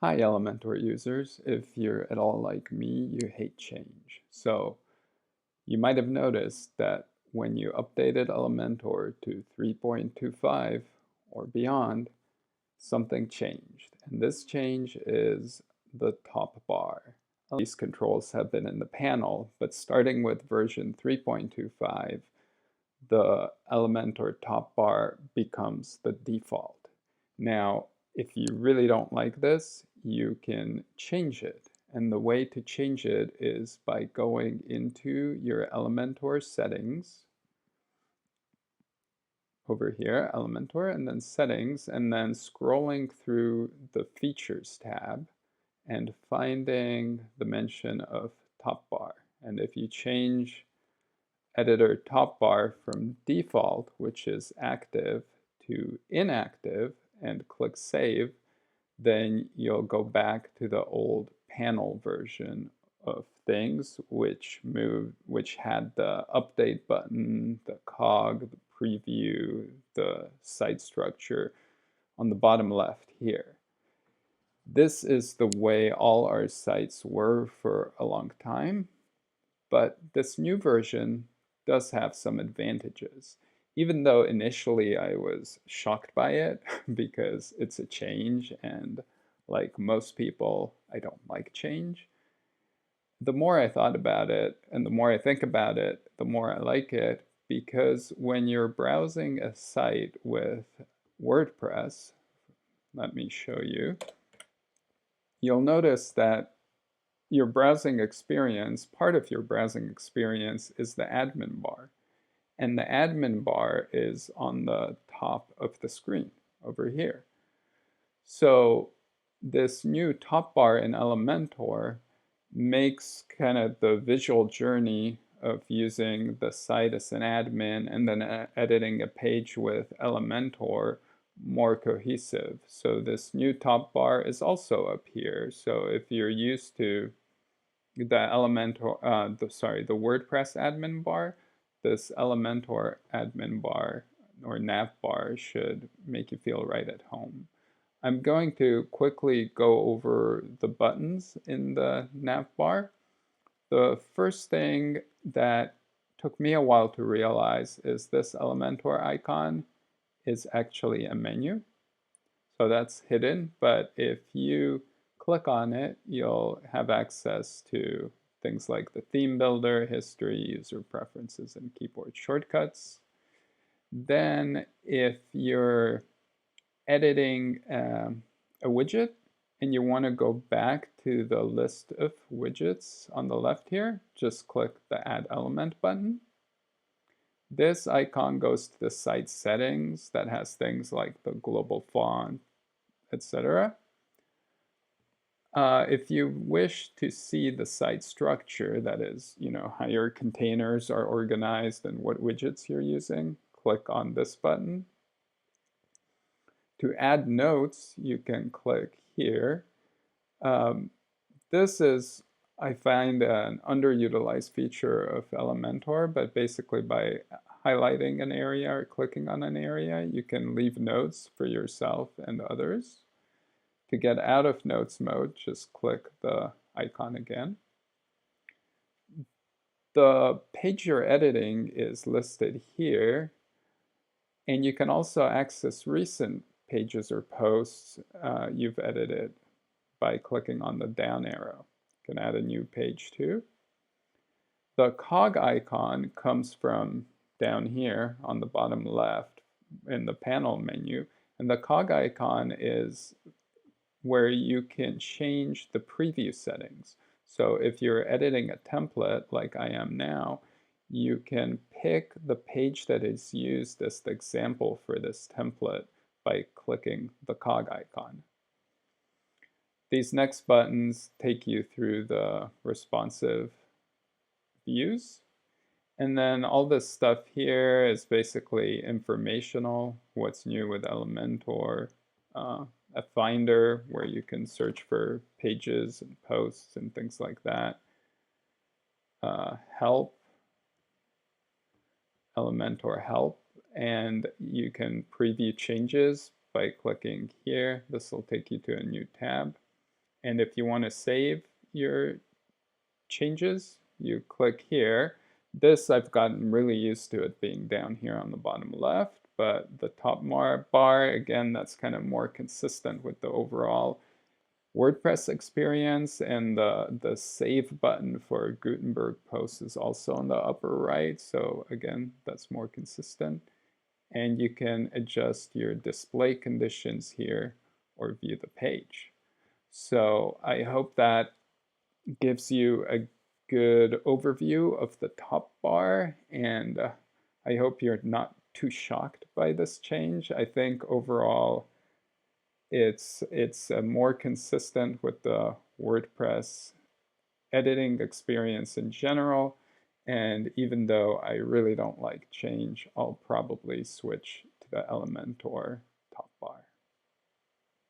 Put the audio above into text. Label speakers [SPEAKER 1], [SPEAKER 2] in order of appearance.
[SPEAKER 1] Hi Elementor users, if you're at all like me, you hate change. So you might have noticed that when you updated Elementor to 3.25 or beyond, something changed. And this change is the top bar. These controls have been in the panel, but starting with version 3.25, the Elementor top bar becomes the default. Now, if you really don't like this, you can change it. And the way to change it is by going into your Elementor settings, over here, Elementor, and then settings, and then scrolling through the features tab and finding the mention of top bar. And if you change editor top bar from default, which is active, to inactive and click save, then you'll go back to the old panel version of things, which had the update button, the cog, the preview, the site structure on the bottom left here. This is the way all our sites were for a long time, but this new version does have some advantages. Even though initially I was shocked by it because it's a change and like most people, I don't like change. The more I thought about it and the more I think about it, the more I like it because when you're browsing a site with WordPress, let me show you, you'll notice that your browsing experience, part of your browsing experience is the admin bar. And the admin bar is on the top of the screen over here. So this new top bar in Elementor makes kind of the visual journey of using the site as an admin and then editing a page with Elementor more cohesive. So this new top bar is also up here. So if you're used to the Elementor, the WordPress admin bar, this Elementor admin bar or nav bar should make you feel right at home. I'm going to quickly go over the buttons in the nav bar. The first thing that took me a while to realize is this Elementor icon is actually a menu. So that's hidden, but if you click on it, you'll have access to things like the theme builder, history, user preferences, and keyboard shortcuts. Then if you're editing a widget and you want to go back to the list of widgets on the left here, just click the Add Element button. This icon goes to the site settings that has things like the global font, etc. If you wish to see the site structure, that is, how your containers are organized and what widgets you're using, click on this button. To add notes, you can click here. This is, I find, an underutilized feature of Elementor, but basically by highlighting an area or clicking on an area, you can leave notes for yourself and others. To get out of notes mode, just click the icon again. The page you're editing is listed here, and you can also access recent pages or posts you've edited by clicking on the down arrow. You can add a new page too. The cog icon comes from down here on the bottom left in the panel menu, and the cog icon is where you can change the preview settings. So if you're editing a template like I am now, you can pick the page that is used as the example for this template by clicking the cog icon. These next buttons take you through the responsive views. And then all this stuff here is basically informational, what's new with Elementor, a finder where you can search for pages and posts and things like that. Help, Elementor help, and you can preview changes by clicking here. This will take you to a new tab. And if you want to save your changes, you click here. This, I've gotten really used to it being down here on the bottom left, but the top bar, again, that's kind of more consistent with the overall WordPress experience, and the save button for Gutenberg posts is also on the upper right, so again, that's more consistent. And you can adjust your display conditions here or view the page. So I hope that gives you a good overview of the top bar, and I hope you're not too shocked by this change. I think overall it's more consistent with the WordPress editing experience in general, and even though I really don't like change, I'll probably switch to the Elementor